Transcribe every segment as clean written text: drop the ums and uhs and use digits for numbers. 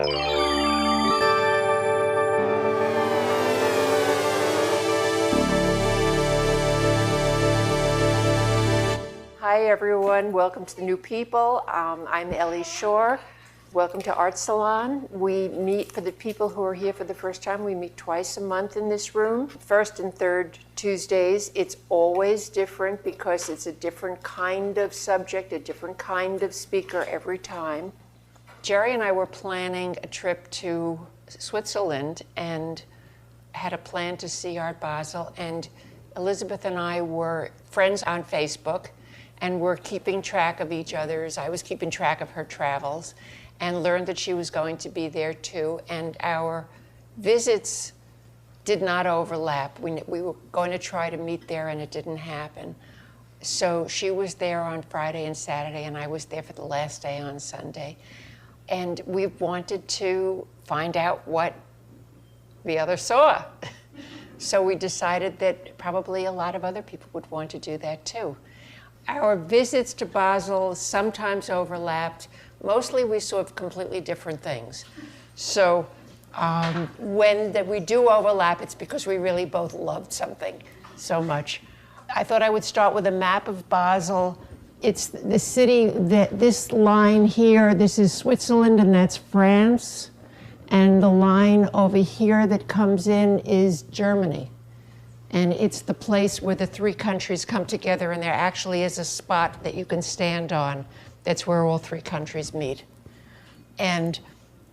Hi everyone, welcome to the new people. I'm Elle Schorr. Welcome to Art Salon. We meet, for the people who are here for the first time, we meet twice a month in this room. First and third Tuesdays. It's always different because it's a different kind of subject, a different kind of speaker every time. Jerry and I were planning a trip to Switzerland and had a plan to see Art Basel, and Elizabeth and I were friends on Facebook and were keeping track of each other's. I was keeping track of her travels and learned that she was going to be there too, and our visits did not overlap. We were going to try to meet there and it didn't happen. So she was there on Friday and Saturday and I was there for the last day on Sunday. And we wanted to find out what the other saw. So we decided that probably a lot of other people would want to do that too. Our visits to Basel sometimes overlapped. Mostly we saw completely different things. So when we do overlap, it's because we really both loved something so much. I thought I would start with a map of Basel. It's the city, this line here, this is Switzerland and that's France. And the line over here that comes in is Germany. And it's the place where the three countries come together, and there actually is a spot that you can stand on. That's where all three countries meet. And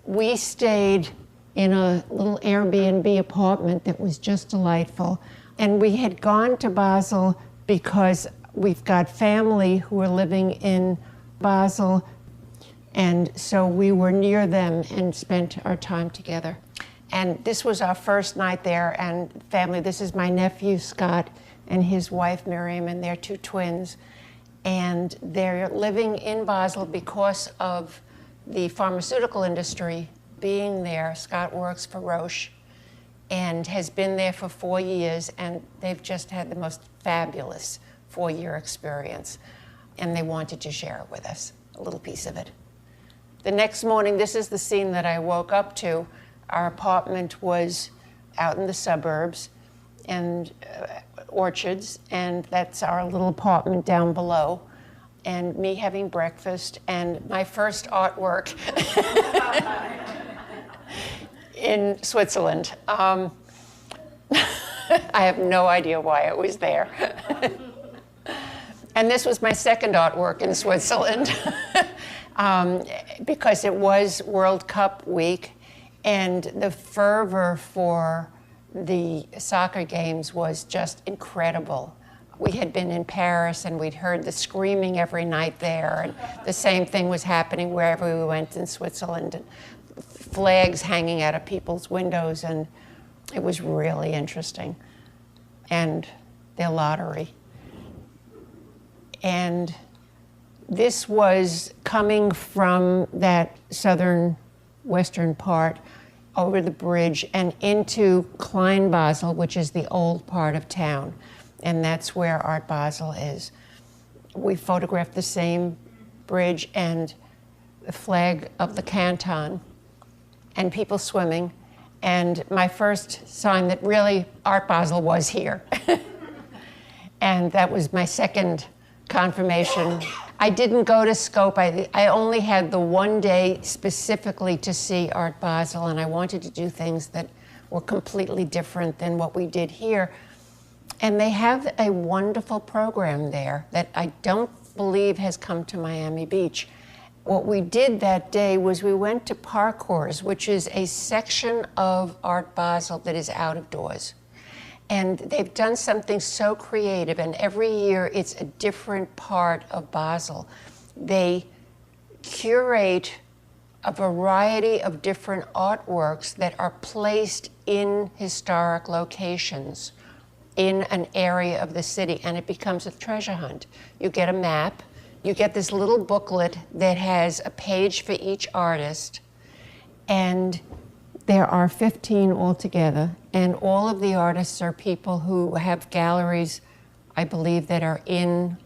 we stayed in a little Airbnb apartment that was just delightful. And we had gone to Basel because we've got family who are living in Basel. And so we were near them and spent our time together. And this was our first night there, and family, this is my nephew, Scott, and his wife, Miriam, and their two twins. And they're living in Basel because of the pharmaceutical industry being there. Scott works for Roche and has been there for 4 years, and they've just had the most fabulous 4-year experience. And they wanted to share it with us, a little piece of it. The next morning, this is the scene that I woke up to. Our apartment was out in the suburbs and orchards, and that's our little apartment down below. And me having breakfast and my first artwork in Switzerland. I have no idea why it was there. And this was my second artwork in Switzerland because it was World Cup week. And the fervor for the soccer games was just incredible. We had been in Paris and we'd heard the screaming every night there, and the same thing was happening wherever we went in Switzerland, and flags hanging out of people's windows, and it was really interesting. And their lottery. And this was coming from that southern western part over the bridge and into Kleinbasel, which is the old part of town. And that's where Art Basel is. We photographed the same bridge and the flag of the canton and people swimming. And my first sign that really Art Basel was here. And that was my second confirmation. I didn't go to scope. I only had the one day specifically to see Art Basel, and I wanted to do things that were completely different than what we did here. And they have a wonderful program there that I don't believe has come to Miami Beach. What we did that day was we went to Parcours, which is a section of Art Basel that is out of doors. And they've done something so creative, and every year it's a different part of Basel. They curate a variety of different artworks that are placed in historic locations in an area of the city, and it becomes a treasure hunt. You get a map, you get this little booklet that has a page for each artist, and there are 15 altogether, and all of the artists are people who have galleries, I believe, that are in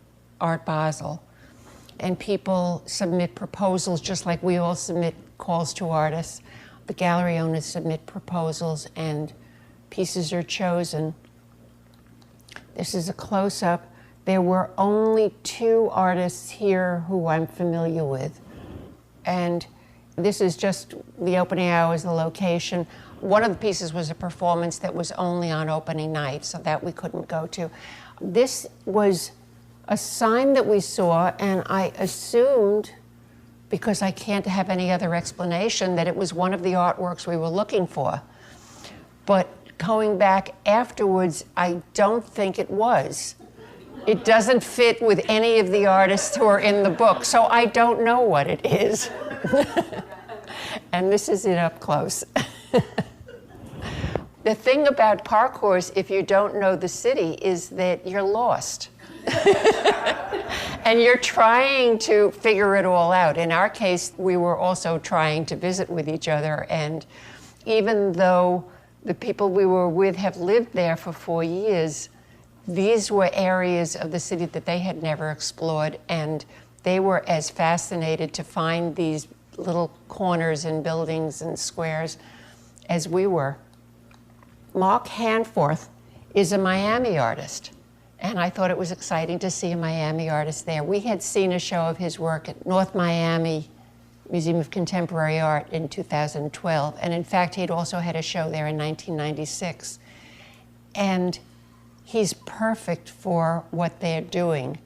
Art Basel. And people submit proposals just like we all submit calls to artists. The gallery owners submit proposals and pieces are chosen. This is a close-up. There were only 2 artists here who I'm familiar with. And this is just the opening hours, the location. One of the pieces was a performance that was only on opening night, so that we couldn't go to. This was a sign that we saw, and I assumed, because I can't have any other explanation, that it was one of the artworks we were looking for. But going back afterwards, I don't think it was. It doesn't fit with any of the artists who are in the book, so I don't know what it is. And this is it up close. The thing about Parcours, if you don't know the city, is that you're lost. And you're trying to figure it all out. In our case, we were also trying to visit with each other, and even though the people we were with have lived there for 4 years, these were areas of the city that they had never explored, and they were as fascinated to find these little corners and buildings and squares as we were. Mark Hanforth is a Miami artist, and I thought it was exciting to see a Miami artist there. We had seen a show of his work at North Miami Museum of Contemporary Art in 2012, and in fact, he'd also had a show there in 1996. And he's perfect for what they're doing.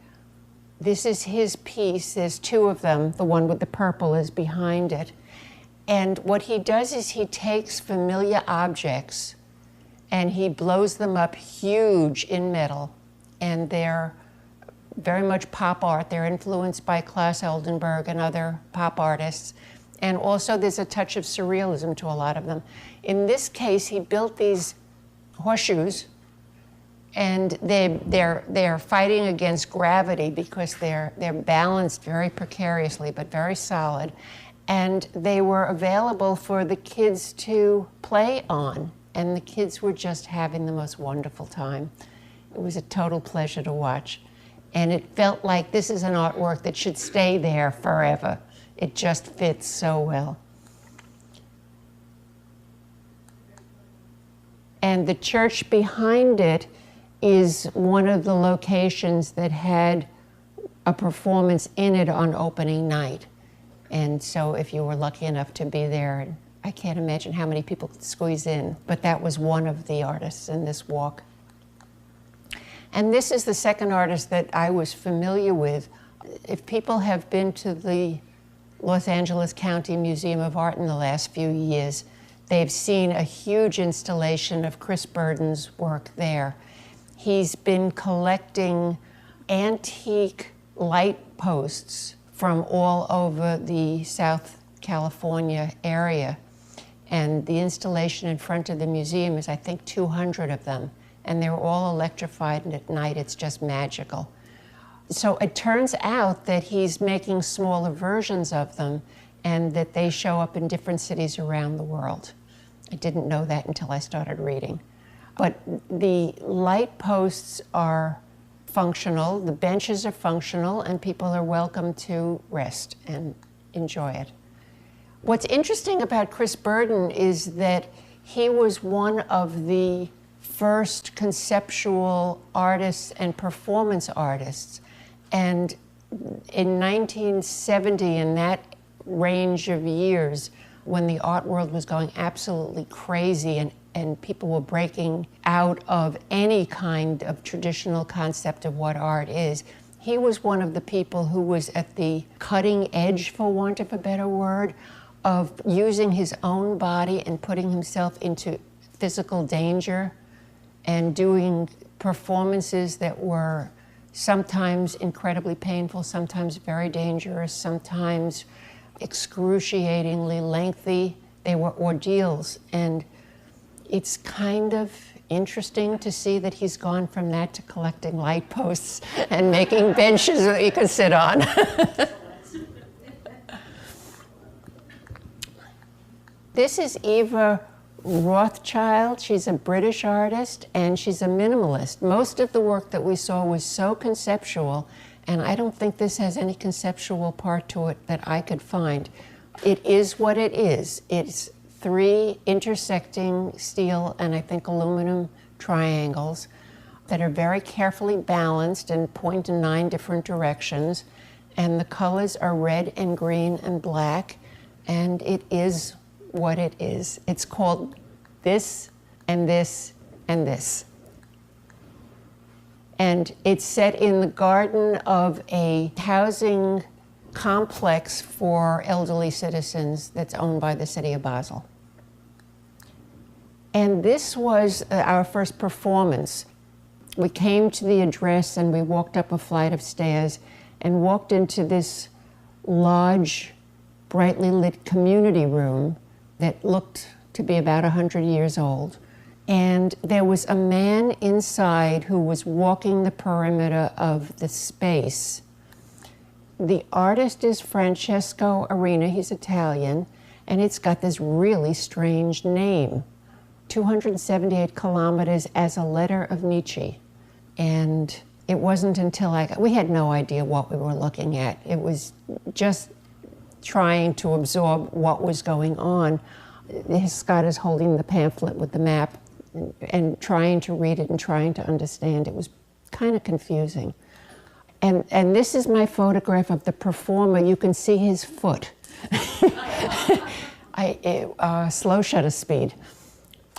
This is his piece. There's 2 of them. The one with the purple is behind it. And what he does is he takes familiar objects and he blows them up huge in metal. And they're very much pop art. They're influenced by Klaus Oldenburg and other pop artists. And also there's a touch of surrealism to a lot of them. In this case, he built these horseshoes, and they're fighting against gravity because they're balanced very precariously but very solid. And they were available for the kids to play on. And the kids were just having the most wonderful time. It was a total pleasure to watch. And it felt like this is an artwork that should stay there forever. It just fits so well. And the church behind it is one of the locations that had a performance in it on opening night. And so if you were lucky enough to be there, I can't imagine how many people could squeeze in, but that was one of the artists in this walk. And this is the second artist that I was familiar with. If people have been to the Los Angeles County Museum of Art in the last few years, they've seen a huge installation of Chris Burden's work there. He's been collecting antique light posts from all over the South California area. And the installation in front of the museum is, I think, 200 of them. And they're all electrified, and at night it's just magical. So it turns out that he's making smaller versions of them and that they show up in different cities around the world. I didn't know that until I started reading. But the light posts are functional, the benches are functional, and people are welcome to rest and enjoy it. What's interesting about Chris Burden is that he was one of the first conceptual artists and performance artists. And in 1970, in that range of years, when the art world was going absolutely crazy and people were breaking out of any kind of traditional concept of what art is, he was one of the people who was at the cutting edge, for want of a better word, of using his own body and putting himself into physical danger and doing performances that were sometimes incredibly painful, sometimes very dangerous, sometimes excruciatingly lengthy. They were ordeals. And it's kind of interesting to see that he's gone from that to collecting light posts and making benches that you can sit on. This is Eva Rothschild. She's a British artist and she's a minimalist. Most of the work that we saw was so conceptual, and I don't think this has any conceptual part to it that I could find. It is what it is. It's 3 intersecting steel and I think aluminum triangles that are very carefully balanced and point in 9 different directions. And the colors are red and green and black. And it is what it is. It's called This and This and This. And it's set in the garden of a housing complex for elderly citizens that's owned by the city of Basel. And this was our first performance. We came to the address and we walked up a flight of stairs and walked into this large, brightly lit community room that looked to be about 100 years old. And there was a man inside who was walking the perimeter of the space. The artist is Francesco Arena, he's Italian, and it's got this really strange name, 278 kilometers as a letter of Nietzsche. And it wasn't until we had no idea what we were looking at. It was just trying to absorb what was going on. Scott is holding the pamphlet with the map and trying to read it and trying to understand. It was kind of confusing. And this is my photograph of the performer. You can see his foot. Slow shutter speed.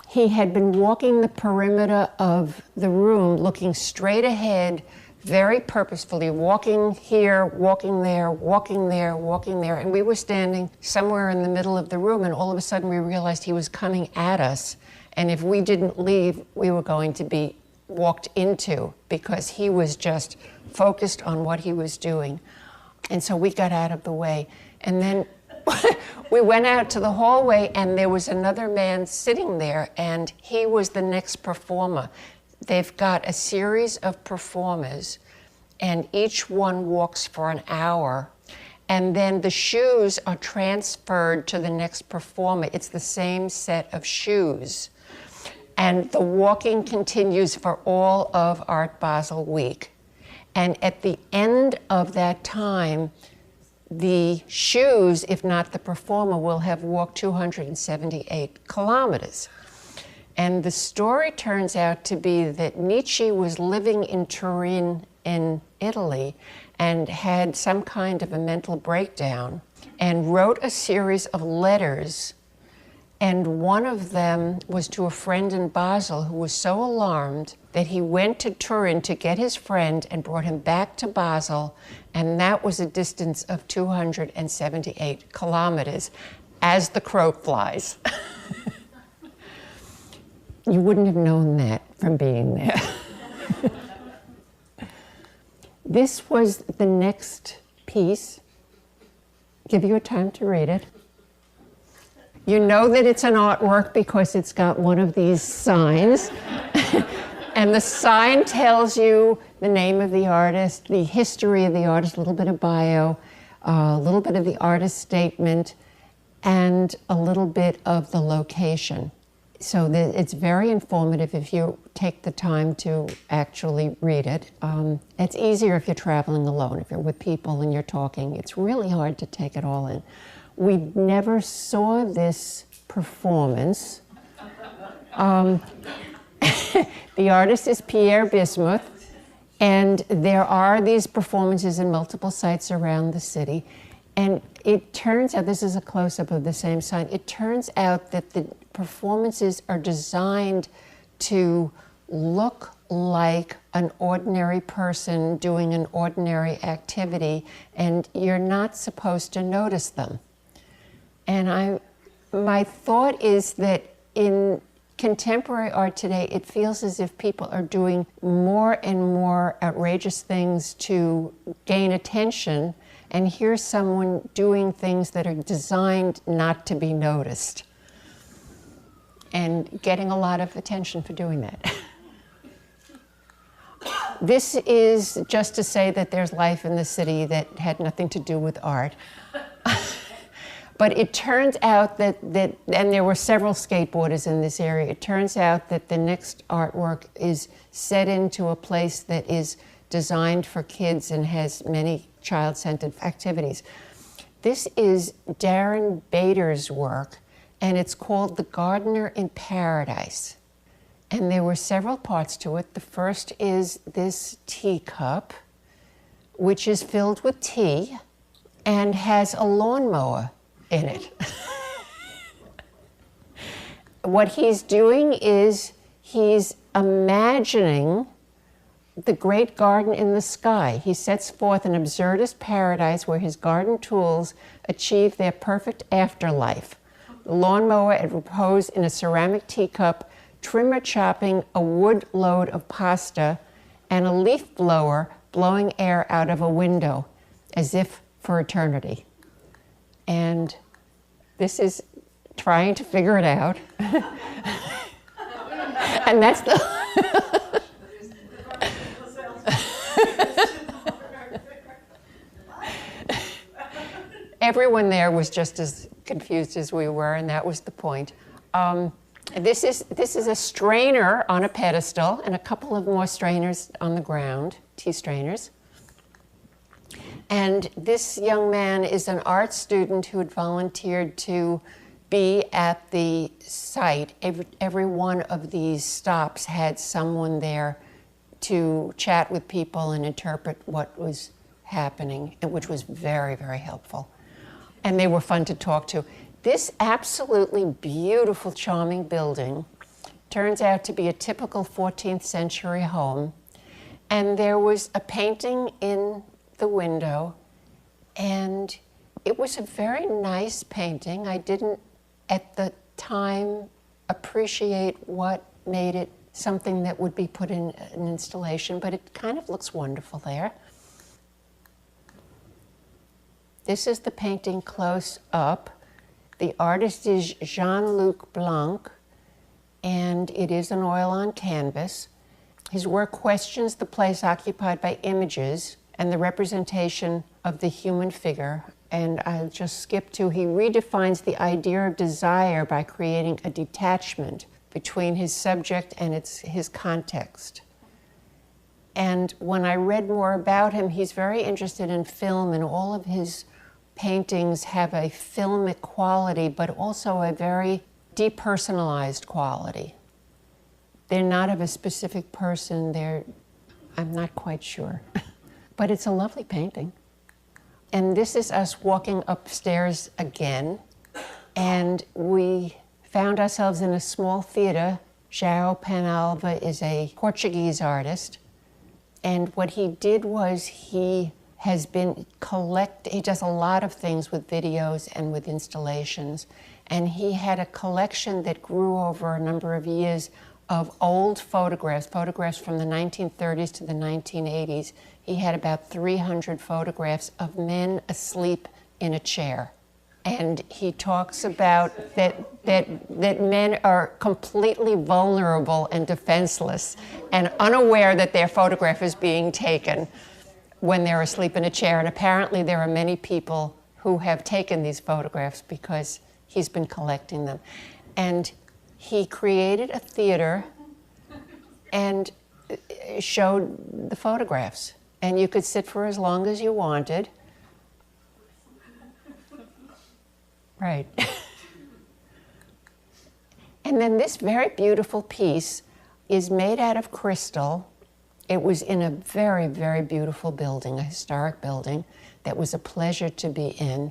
He had been walking the perimeter of the room, looking straight ahead, very purposefully, walking here, walking there, walking there, walking there. And we were standing somewhere in the middle of the room, and all of a sudden we realized he was coming at us. And if we didn't leave, we were going to be walked into, because he was just focused on what he was doing. And so we got out of the way. And then we went out to the hallway, and there was another man sitting there, and he was the next performer. They've got a series of performers, and each one walks for an hour. And then the shoes are transferred to the next performer. It's the same set of shoes. And the walking continues for all of Art Basel week. And at the end of that time, the shoes, if not the performer, will have walked 278 kilometers. And the story turns out to be that Nietzsche was living in Turin in Italy and had some kind of a mental breakdown and wrote a series of letters. And one of them was to a friend in Basel who was so alarmed that he went to Turin to get his friend and brought him back to Basel. And that was a distance of 278 kilometers as the crow flies. You wouldn't have known that from being there. This was the next piece. Give you a time to read it. You know that it's an artwork because it's got one of these signs. And the sign tells you the name of the artist, the history of the artist, a little bit of bio, a little bit of the artist statement, and a little bit of the location. So it's very informative if you take the time to actually read it. It's easier if you're traveling alone, if you're with people and you're talking. It's really hard to take it all in. We never saw this performance. The artist is Pierre Bismuth, and there are these performances in multiple sites around the city. And it turns out, this is a close-up of the same sign, it turns out that the performances are designed to look like an ordinary person doing an ordinary activity, and you're not supposed to notice them. And my thought is that in contemporary art today, it feels as if people are doing more and more outrageous things to gain attention, and here's someone doing things that are designed not to be noticed and getting a lot of attention for doing that. This is just to say that there's life in the city that had nothing to do with art. But it turns out that, and there were several skateboarders in this area, it turns out that the next artwork is set into a place that is designed for kids and has many child-centered activities. This is Darren Bader's work, and it's called The Gardener in Paradise. And there were several parts to it. The first is this teacup, which is filled with tea and has a lawnmower in it. What he's doing is he's imagining the great garden in the sky. He sets forth an absurdist paradise where his garden tools achieve their perfect afterlife. The lawnmower at repose in a ceramic teacup, trimmer chopping a wood load of pasta, and a leaf blower blowing air out of a window, as if for eternity. And this is trying to figure it out. And that's the... Everyone there was just as confused as we were, and that was the point. This is a strainer on a pedestal and a couple of more strainers on the ground, tea strainers. And this young man is an art student who had volunteered to be at the site. Every one of these stops had someone there to chat with people and interpret what was happening, which was very, very helpful. And they were fun to talk to. This absolutely beautiful, charming building turns out to be a typical 14th century home. And there was a painting in the window, and it was a very nice painting. I didn't, at the time, appreciate what made it something that would be put in an installation, but it kind of looks wonderful there. This is the painting close up. The artist is Jean-Luc Blanc, and it is an oil on canvas. His work questions the place occupied by images and the representation of the human figure. And I'll just skip to, he redefines the idea of desire by creating a detachment between his subject and his context. And when I read more about him, he's very interested in film, and all of his paintings have a filmic quality, but also a very depersonalized quality. They're not of a specific person, I'm not quite sure. But it's a lovely painting. And this is us walking upstairs again, and we found ourselves in a small theater. João Penalva is a Portuguese artist, and what he did was he does a lot of things with videos and with installations, and he had a collection that grew over a number of years of old photographs from the 1930s to the 1980s. He had about 300 photographs of men asleep in a chair. And he talks about that men are completely vulnerable and defenseless and unaware that their photograph is being taken when they're asleep in a chair. And apparently there are many people who have taken these photographs because he's been collecting them. And he created a theater and showed the photographs. And you could sit for as long as you wanted. Right. And then this very beautiful piece is made out of crystal. It was in a very, very beautiful building, a historic building that was a pleasure to be in.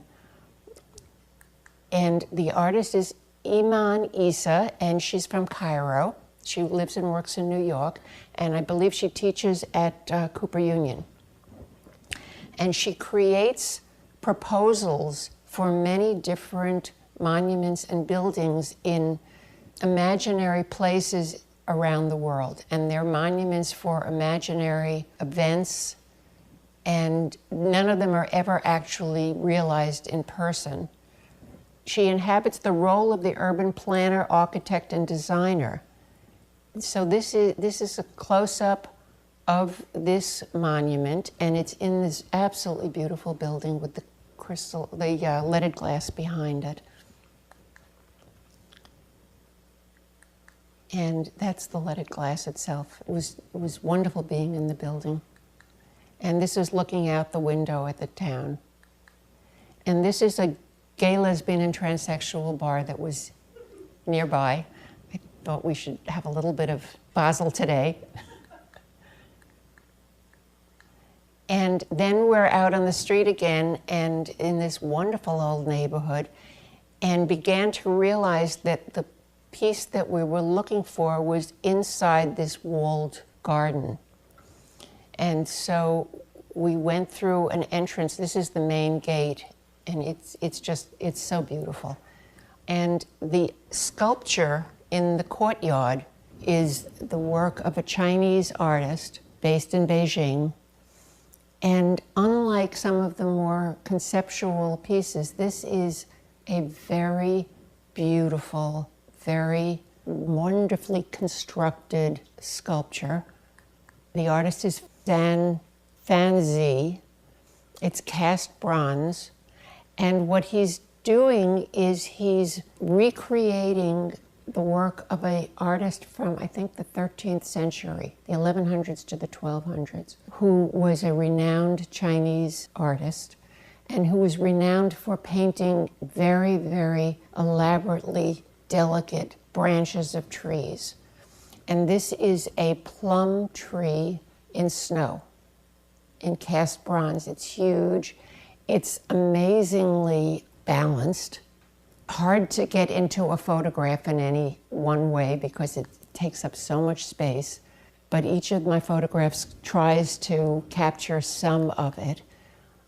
And the artist is Iman Issa, and she's from Cairo. She lives and works in New York, and I believe she teaches at Cooper Union. And she creates proposals for many different monuments and buildings in imaginary places around the world. And they're monuments for imaginary events, and none of them are ever actually realized in person. She inhabits the role of the urban planner, architect, and designer. So this is a close-up of this monument, and it's in this absolutely beautiful building with the leaded glass behind it. And that's the leaded glass itself. It was wonderful being in the building. And this is looking out the window at the town. And this is a gay, lesbian, and transsexual bar that was nearby. I thought we should have a little bit of Basel today. And then we're out on the street again and in this wonderful old neighborhood, and began to realize that the piece that we were looking for was inside this walled garden. And so we went through an entrance. This is the main gate, and it's so beautiful. And the sculpture in the courtyard is the work of a Chinese artist based in Beijing. And unlike some of the more conceptual pieces, this is a very beautiful, very wonderfully constructed sculpture. The artist is Dan Fanzi. It's cast bronze. And what he's doing is he's recreating the work of an artist from, I think, the 13th century, the 1100s to the 1200s, who was a renowned Chinese artist and who was renowned for painting very, very elaborately delicate branches of trees. And this is a plum tree in snow, in cast bronze. It's huge. It's amazingly balanced. Hard to get into a photograph in any one way because it takes up so much space, but each of my photographs tries to capture some of it.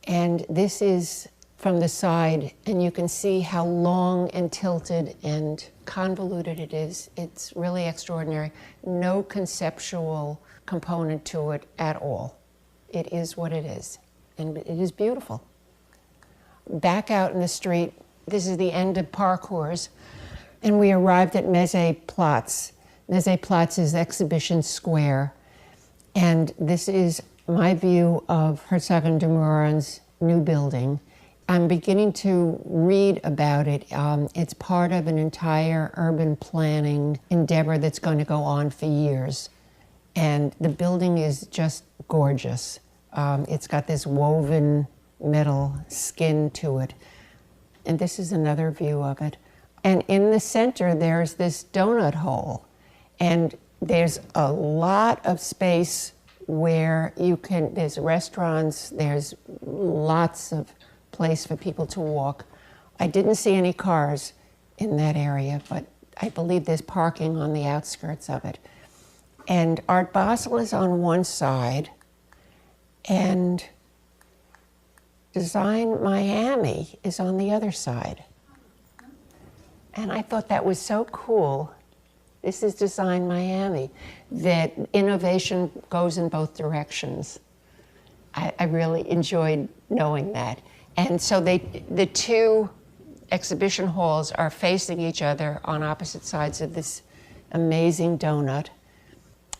And this is from the side, and you can see how long and tilted and convoluted it is. It's really extraordinary. No conceptual component to it at all. It is what it is, and it is beautiful. Back out in the street, this is the end of Parcours, and we arrived at Meze Platz. Meze Platz is Exhibition Square, and this is my view of Herzog and de Meuron's new building. I'm beginning to read about it. It's part of an entire urban planning endeavor that's going to go on for years, and the building is just gorgeous. It's got this woven metal skin to it. And this is another view of it. And in the center, there's this donut hole. And there's a lot of space where there's restaurants, there's lots of place for people to walk. I didn't see any cars in that area, but I believe there's parking on the outskirts of it. And Art Basel is on one side, and Design Miami is on the other side. And I thought that was so cool. This is Design Miami, that innovation goes in both directions. I really enjoyed knowing that. And so the two exhibition halls are facing each other on opposite sides of this amazing donut.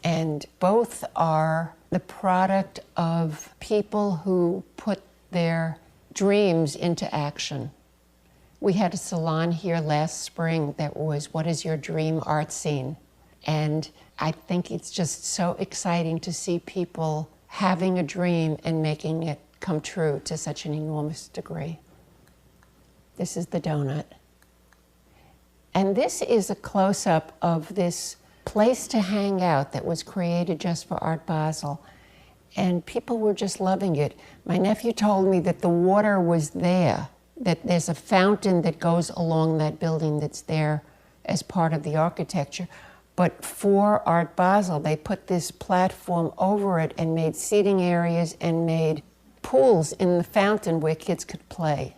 And both are the product of people who put their dreams into action. We had a salon here last spring that was, what is your dream art scene? And I think it's just so exciting to see people having a dream and making it come true to such an enormous degree. This is the donut. And this is a close-up of this place to hang out that was created just for Art Basel. And people were just loving it. My nephew told me that the water was there, that there's a fountain that goes along that building that's there as part of the architecture. But for Art Basel, they put this platform over it and made seating areas and made pools in the fountain where kids could play.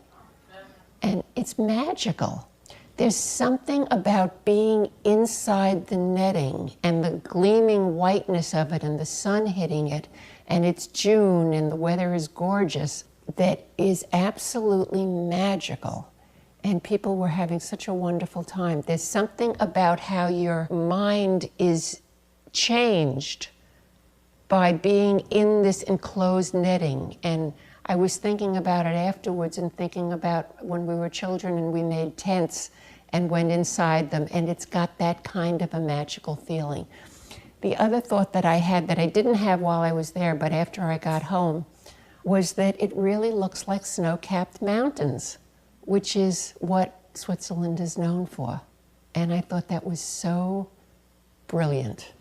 And it's magical. There's something about being inside the netting and the gleaming whiteness of it and the sun hitting it, and it's June and the weather is gorgeous, that is absolutely magical. And people were having such a wonderful time. There's something about how your mind is changed by being in this enclosed netting. And I was thinking about it afterwards and thinking about when we were children and we made tents and went inside them, and it's got that kind of a magical feeling. The other thought that I had that I didn't have while I was there, but after I got home, was that it really looks like snow-capped mountains, which is what Switzerland is known for. And I thought that was so brilliant.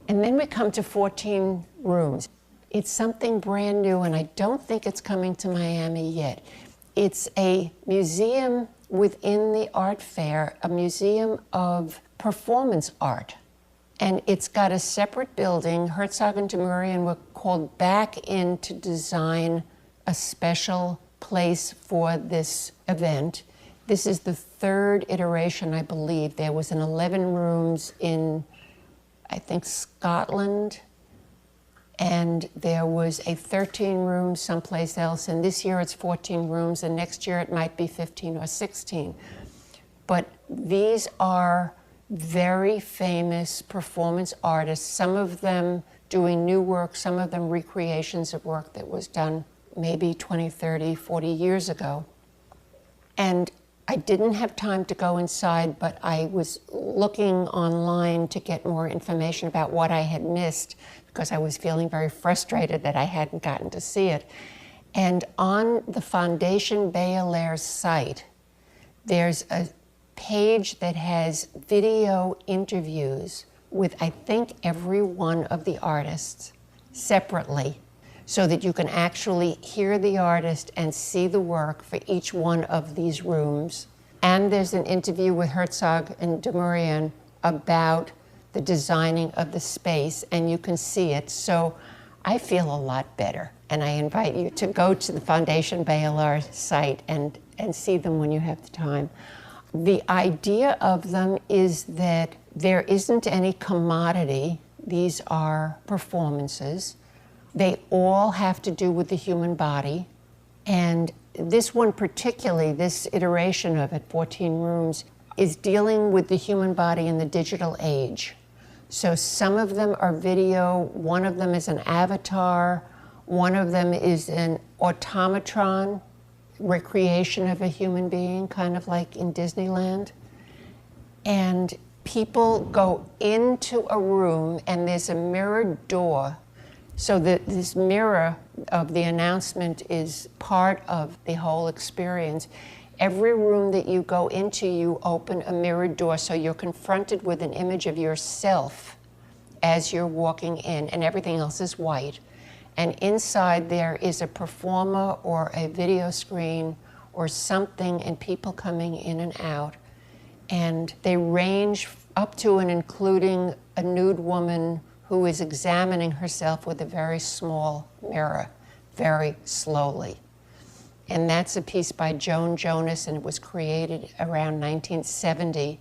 And then we come to 14 rooms. It's something brand new, and I don't think it's coming to Miami yet. It's a museum within the art fair, a museum of performance art. And it's got a separate building. Herzog and were called back in to design a special place for this event. This is the third iteration, I believe. There was an 11 rooms in, I think, Scotland, and there was a 13 room someplace else, and this year it's 14 rooms, and next year it might be 15 or 16. But these are very famous performance artists, some of them doing new work, some of them recreations of work that was done maybe 20, 30, 40 years ago. And I didn't have time to go inside, but I was looking online to get more information about what I had missed, because I was feeling very frustrated that I hadn't gotten to see it. And on the Fondation Beyeler site, there's a page that has video interviews with, I think, every one of the artists separately, so that you can actually hear the artist and see the work for each one of these rooms. And there's an interview with Herzog and Meuron about the designing of the space, and you can see it. So I feel a lot better, and I invite you to go to the Fondation Beyeler site and see them when you have the time. The idea of them is that there isn't any commodity. These are performances. They all have to do with the human body. And this one particularly, this iteration of it, 14 rooms, is dealing with the human body in the digital age. So some of them are video, one of them is an avatar, one of them is an automatron, recreation of a human being, kind of like in Disneyland. And people go into a room and there's a mirrored door. So this mirror of the announcement is part of the whole experience. Every room that you go into, you open a mirrored door, so you're confronted with an image of yourself as you're walking in, and everything else is white. And inside there is a performer or a video screen or something, and people coming in and out. And they range up to and including a nude woman who is examining herself with a very small mirror, very slowly. And that's a piece by Joan Jonas, and it was created around 1970.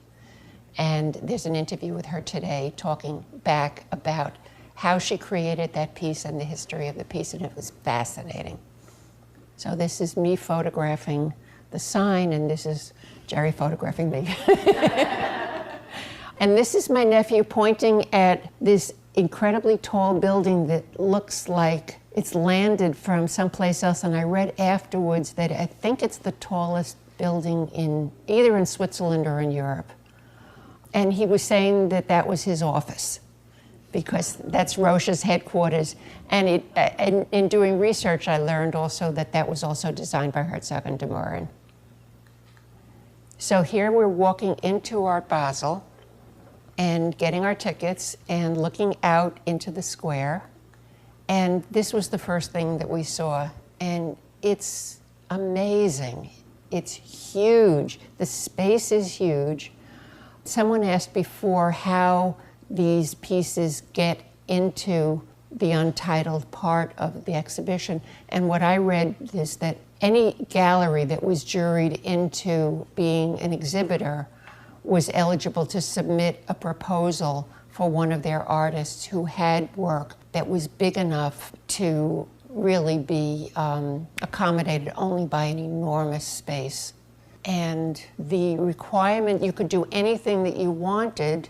And there's an interview with her today talking back about how she created that piece and the history of the piece, and it was fascinating. So this is me photographing the sign, and this is Jerry photographing me. And this is my nephew pointing at this incredibly tall building that looks like it's landed from someplace else, and I read afterwards that I think it's the tallest building either in Switzerland or in Europe. And he was saying that that was his office, because that's Roche's headquarters. And in doing research, I learned also that that was also designed by Herzog and Meuron. So here we're walking into Art Basel and getting our tickets and looking out into the square. And this was the first thing that we saw. And it's amazing. It's huge. The space is huge. Someone asked before how these pieces get into the untitled part of the exhibition. And what I read is that any gallery that was juried into being an exhibitor was eligible to submit a proposal for one of their artists who had work that was big enough to really be accommodated only by an enormous space. And the requirement, you could do anything that you wanted,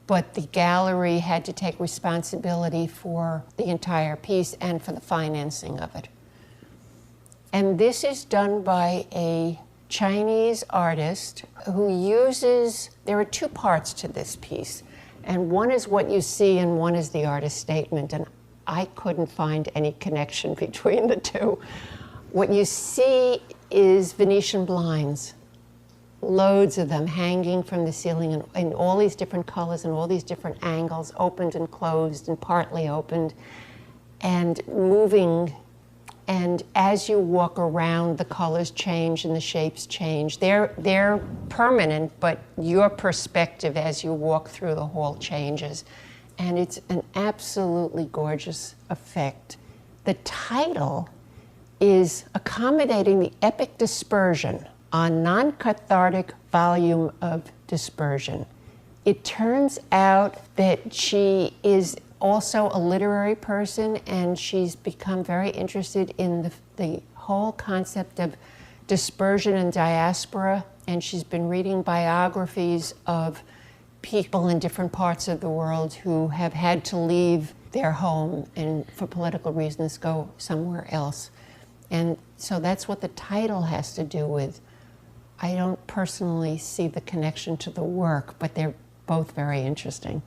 but the gallery had to take responsibility for the entire piece and for the financing of it. And this is done by a Chinese artist who uses, there are two parts to this piece, and one is what you see and one is the artist statement. And I couldn't find any connection between the two. What you see is Venetian blinds, loads of them hanging from the ceiling in all these different colors and all these different angles, opened and closed and partly opened, and moving. And as you walk around, the colors change and the shapes change. They're permanent, but your perspective as you walk through the hall changes. And it's an absolutely gorgeous effect. The title is Accommodating the Epic Dispersion on Non-Cathartic Volume of Dispersion. It turns out that she is also a literary person, and she's become very interested in the whole concept of dispersion and diaspora, and she's been reading biographies of people in different parts of the world who have had to leave their home and for political reasons go somewhere else. And so that's what the title has to do with. I don't personally see the connection to the work, but they're both very interesting.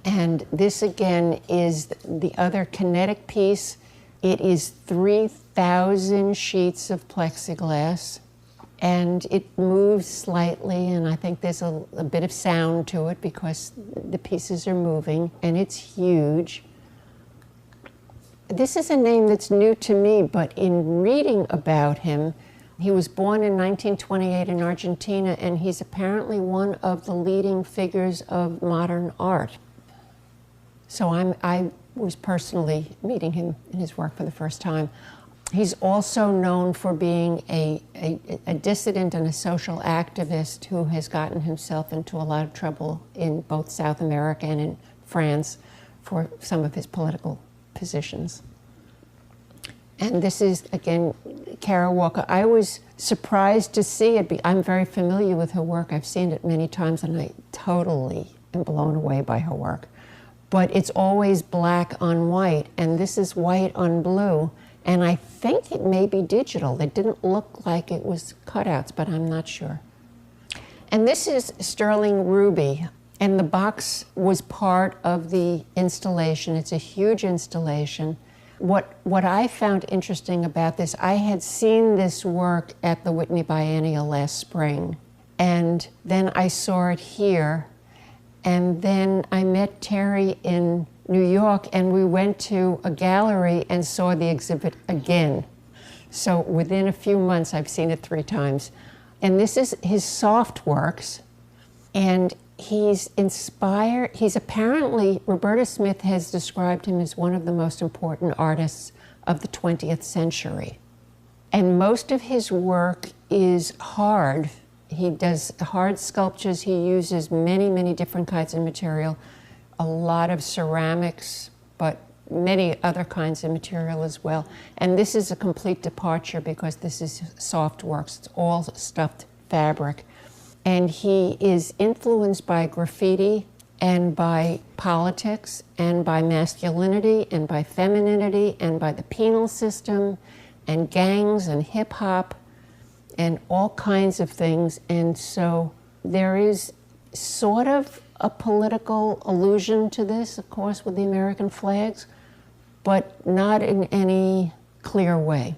And this again is the other kinetic piece. It is 3,000 sheets of plexiglass, and it moves slightly, and I think there's a bit of sound to it because the pieces are moving, and it's huge. This is a name that's new to me, but in reading about him, he was born in 1928 in Argentina, and he's apparently one of the leading figures of modern art. So I was personally meeting him in his work for the first time. He's also known for being a dissident and a social activist who has gotten himself into a lot of trouble in both South America and in France for some of his political positions. And this is, again, Kara Walker. I was surprised to see it. I'm very familiar with her work. I've seen it many times, and I totally am blown away by her work. But it's always black on white, and this is white on blue. And I think it may be digital. It didn't look like it was cutouts, but I'm not sure. And this is sterling ruby, and the box was part of the installation. It's a huge installation. What I found interesting about this, I had seen this work at the Whitney Biennial last spring, and then I saw it here. And then I met Terry in New York, and we went to a gallery and saw the exhibit again. So within a few months, I've seen it 3 times. And this is his soft works, and he's inspired. He's apparently, Roberta Smith has described him as one of the most important artists of the 20th century. And most of his work is hard. He does hard sculptures. He uses many, many different kinds of material, a lot of ceramics, but many other kinds of material as well. And this is a complete departure because this is soft works. It's all stuffed fabric. And he is influenced by graffiti and by politics and by masculinity and by femininity and by the penal system and gangs and hip hop and all kinds of things. And so there is sort of a political allusion to this, of course, with the American flags, but not in any clear way.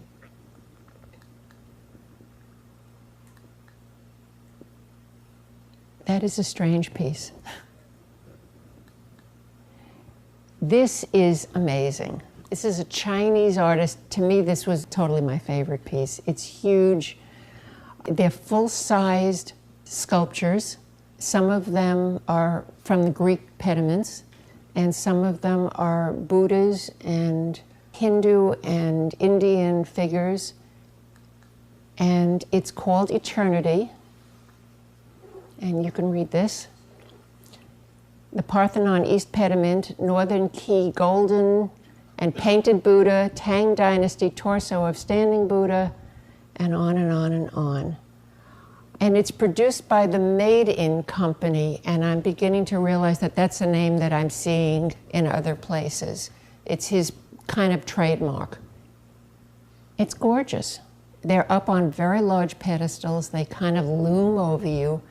That is a strange piece. This is amazing. This is a Chinese artist. To me, this was totally my favorite piece. It's huge. They're full-sized sculptures. Some of them are from the Greek pediments, and some of them are Buddhas and Hindu and Indian figures. And it's called Eternity. And you can read this. The Parthenon East Pediment, Northern Key, Golden and Painted Buddha, Tang Dynasty, Torso of Standing Buddha, and on and on and on. And it's produced by the Made In Company, and I'm beginning to realize that that's a name that I'm seeing in other places. It's his kind of trademark. It's gorgeous. They're up on very large pedestals. They kind of loom over you.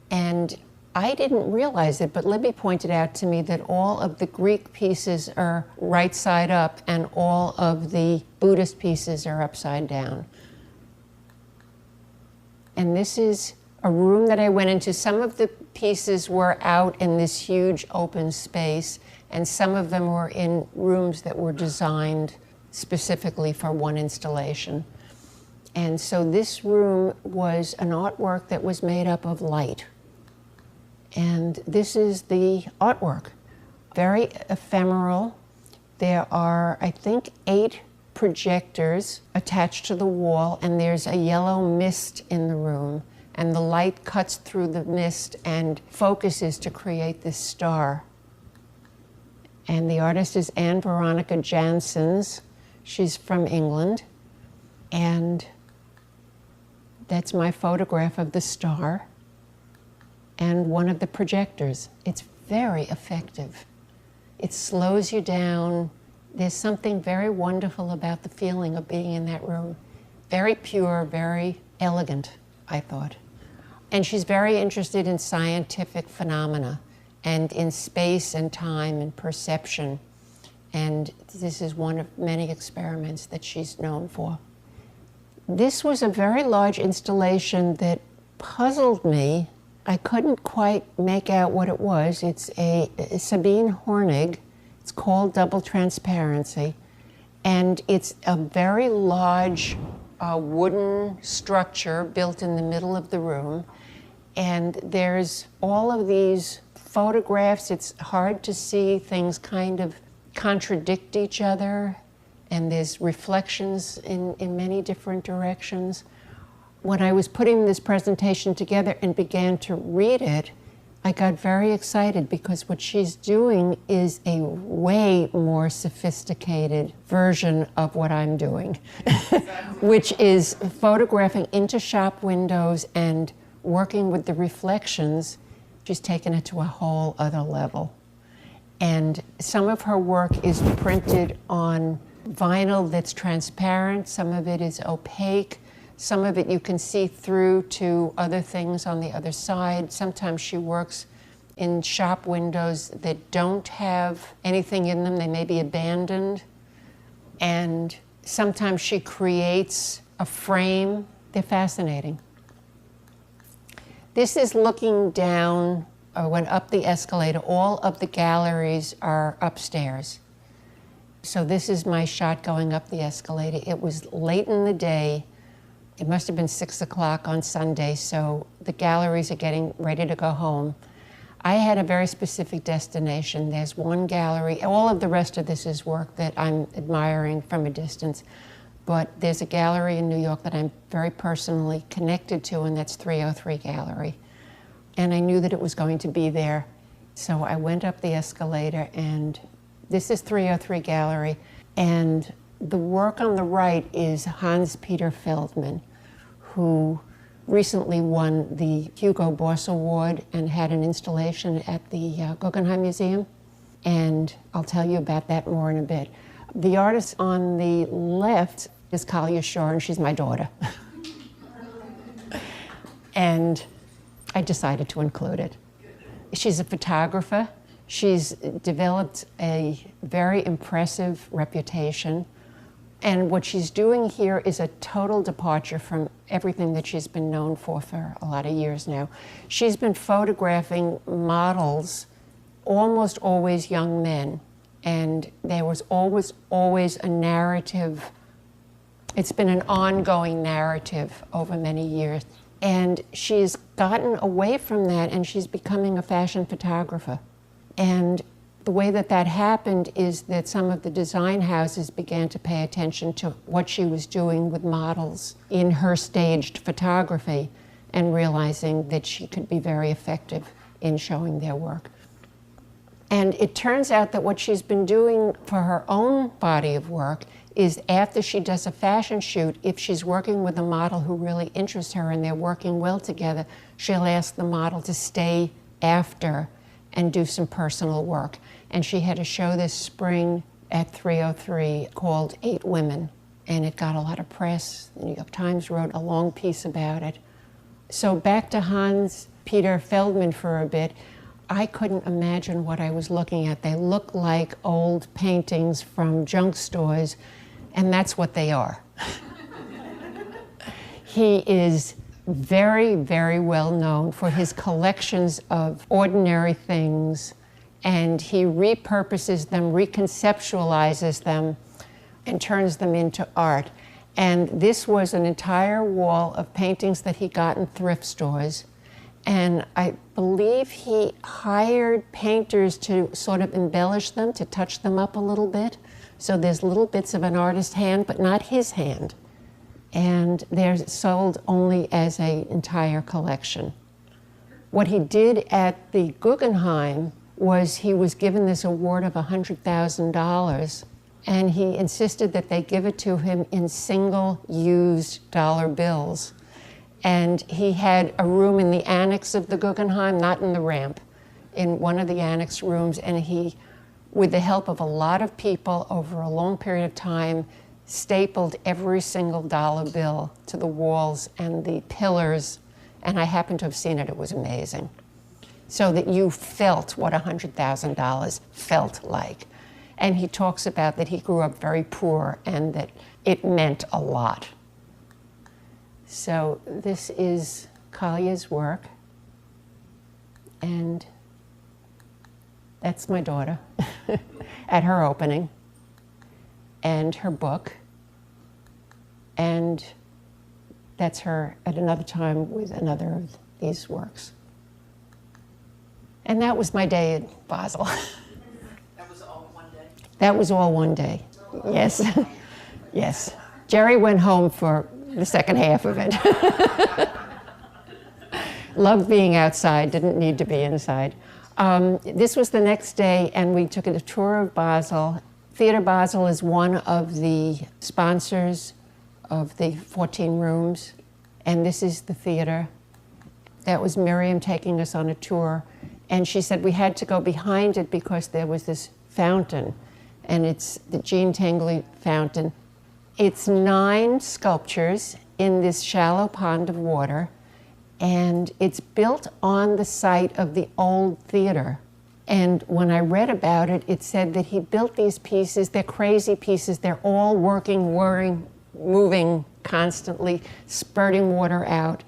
And I didn't realize it, but Libby pointed out to me that all of the Greek pieces are right side up and all of the Buddhist pieces are upside down. And this is a room that I went into. Some of the pieces were out in this huge open space, and some of them were in rooms that were designed specifically for one installation. And so this room was an artwork that was made up of light. And this is the artwork. Very ephemeral. There are, I think, 8 projectors attached to the wall, and there's a yellow mist in the room. And the light cuts through the mist and focuses to create this star. And the artist is Anne Veronica Janssens. She's from England. And that's my photograph of the star and one of the projectors. It's very effective. It slows you down. There's something very wonderful about the feeling of being in that room. Very pure, very elegant, I thought. And she's very interested in scientific phenomena and in space and time and perception. And this is one of many experiments that she's known for. This was a very large installation that puzzled me. I couldn't quite make out what it was. It's a Sabine Hornig. It's called Double Transparency. And it's a very large wooden structure built in the middle of the room. And there's all of these photographs. It's hard to see. Things kind of contradict each other. And there's reflections in many different directions. When I was putting this presentation together and began to read it, I got very excited because what she's doing is a way more sophisticated version of what I'm doing, which is photographing into shop windows and working with the reflections. She's taken it to a whole other level. And some of her work is printed on vinyl that's transparent, some of it is opaque, some of it you can see through to other things on the other side. Sometimes she works in shop windows that don't have anything in them, they may be abandoned. And sometimes she creates a frame. They're fascinating. This is looking down, or went up the escalator. All of the galleries are upstairs. So this is my shot going up the escalator. It was late in the day. It must have been 6 o'clock on Sunday, so the galleries are getting ready to go home. I had a very specific destination. There's one gallery. All of the rest of this is work that I'm admiring from a distance. But there's a gallery in New York that I'm very personally connected to, and that's 303 Gallery. And I knew that it was going to be there. So I went up the escalator, and this is 303 Gallery, and the work on the right is Hans Peter Feldman, who recently won the Hugo Boss Award and had an installation at the Guggenheim Museum. And I'll tell you about that more in a bit. The artist on the left is Elle Schorr, and she's my daughter. And I decided to include it. She's a photographer. She's developed a very impressive reputation. And what she's doing here is a total departure from everything that she's been known for a lot of years now. She's been photographing models, almost always young men. And there was always a narrative. It's been an ongoing narrative over many years. And she's gotten away from that, and she's becoming a fashion photographer. And the way that that happened is that some of the design houses began to pay attention to what she was doing with models in her staged photography, and realizing that she could be very effective in showing their work. And it turns out that what she's been doing for her own body of work is, after she does a fashion shoot, if she's working with a model who really interests her and they're working well together, she'll ask the model to stay after and do some personal work. And she had a show this spring at 303 called 8 Women, and it got a lot of press. The New York Times wrote a long piece about it. So back to Hans. Peter Feldman for a bit, I couldn't imagine what I was looking at. They look like old paintings from junk stores, and that's what they are. He is very, very well known for his collections of ordinary things, and he repurposes them, reconceptualizes them, and turns them into art. And this was an entire wall of paintings that he got in thrift stores. And I believe he hired painters to sort of embellish them, to touch them up a little bit. So there's little bits of an artist's hand, but not his hand. And they're sold only as an entire collection. What he did at the Guggenheim was he was given this award of $100,000, and he insisted that they give it to him in single-used dollar bills. And he had a room in the annex of the Guggenheim, not in the ramp, in one of the annex rooms, and he, with the help of a lot of people over a long period of time, stapled every single dollar bill to the walls and the pillars, and I happen to have seen it. It was amazing. So that you felt what $100,000 felt like. And he talks about that he grew up very poor and that it meant a lot. So this is Kalia's work, and that's my daughter at her opening, and her book, and that's her at another time with another of these works. And that was my day in Basel. That was all one day? That was all one day, yes. Yes. Jerry went home for the second half of it. Loved being outside, didn't need to be inside. This was the next day, and we took a tour of Basel. Theater Basel is one of the sponsors of the 14 rooms, and this is the theater. That was Miriam taking us on a tour, and she said we had to go behind it because there was this fountain, and it's the Jean Tinguely fountain. It's 9 sculptures in this shallow pond of water, and it's built on the site of the old theater. And when I read about it, it said that he built these pieces. They're crazy pieces. They're all working, whirring, moving constantly, spurting water out.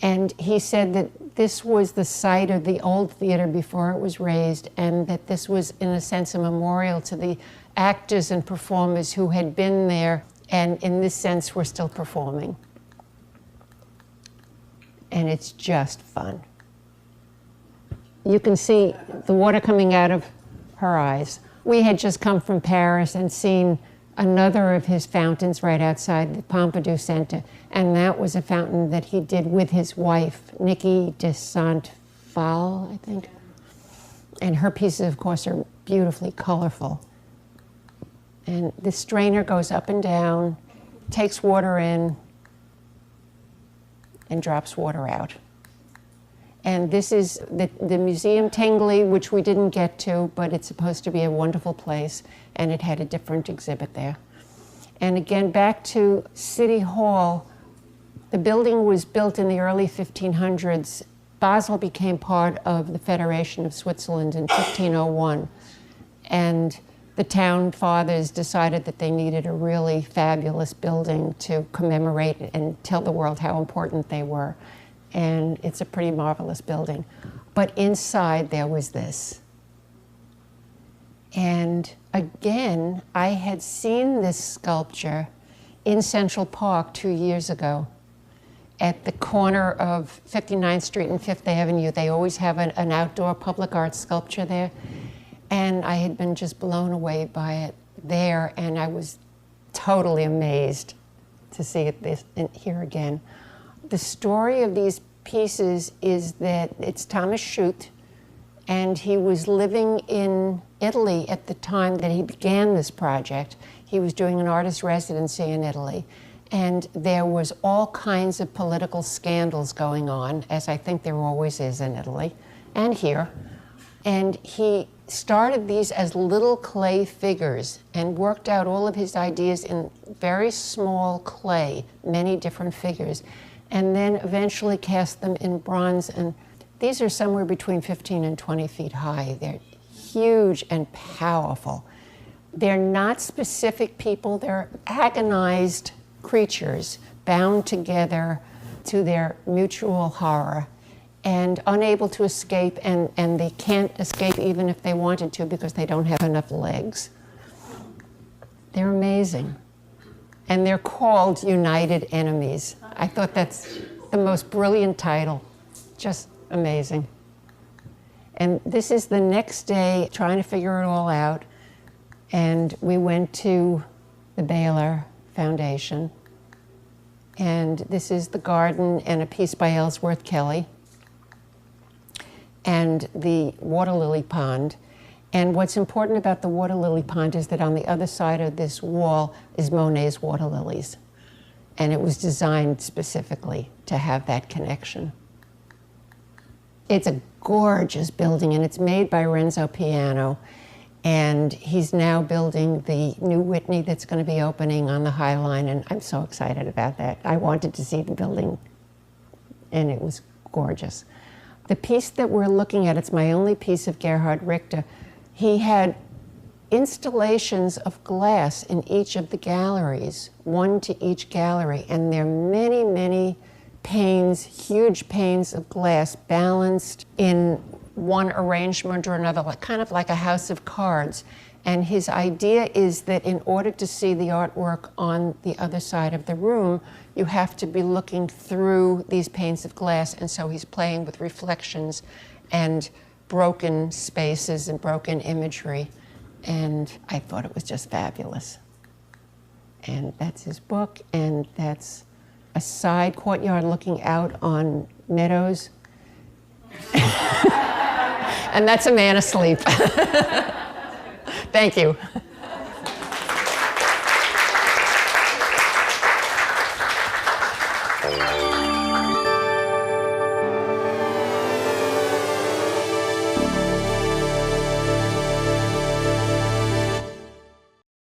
And he said that this was the site of the old theater before it was raised, and that this was, in a sense, a memorial to the actors and performers who had been there and, in this sense, were still performing. And it's just fun. You can see the water coming out of her eyes. We had just come from Paris and seen another of his fountains right outside the Pompidou Centre, and that was a fountain that he did with his wife, Niki de Saint-Phal, I think. And her pieces, of course, are beautifully colorful. And the strainer goes up and down, takes water in, and drops water out. And this is the Museum Tinguely, which we didn't get to, but it's supposed to be a wonderful place, and it had a different exhibit there. And again, back to City Hall, the building was built in the early 1500s. Basel became part of the Federation of Switzerland in 1501, and the town fathers decided that they needed a really fabulous building to commemorate and tell the world how important they were. And it's a pretty marvelous building. But inside there was this. And again, I had seen this sculpture in Central Park 2 years ago at the corner of 59th Street and 5th Avenue. They always have an outdoor public art sculpture there. And I had been just blown away by it there, and I was totally amazed to see it here again. The story of these pieces is that it's Thomas Schutte, and he was living in Italy at the time that he began this project. He was doing an artist residency in Italy, and there was all kinds of political scandals going on, as I think there always is in Italy, and here. And he started these as little clay figures and worked out all of his ideas in very small clay, many different figures, and then eventually cast them in bronze. And These are somewhere between 15 and 20 feet high. They're huge and powerful. They're not specific people, they're agonized creatures bound together to their mutual horror and unable to escape, and they can't escape even if they wanted to because they don't have enough legs. They're amazing. And they're called United Enemies. I thought that's the most brilliant title. Just amazing. And this is the next day trying to figure it all out. And we went to the Beyeler Foundation. And this is the garden and a piece by Ellsworth Kelly. And the water lily pond. And what's important about the water lily pond is that on the other side of this wall is Monet's water lilies. And it was designed specifically to have that connection. It's a gorgeous building, and it's made by Renzo Piano. And he's now building the new Whitney that's going to be opening on the High Line, and I'm so excited about that. I wanted to see the building, and it was gorgeous. The piece that we're looking at, it's my only piece of Gerhard Richter. He had installations of glass in each of the galleries, one to each gallery, and there are many, many panes, huge panes of glass balanced in one arrangement or another, kind of like a house of cards. And his idea is that in order to see the artwork on the other side of the room, you have to be looking through these panes of glass, and so he's playing with reflections and broken spaces and broken imagery, and I thought it was just fabulous. And that's his book, and that's a side courtyard looking out on meadows. And that's a man asleep. Thank you.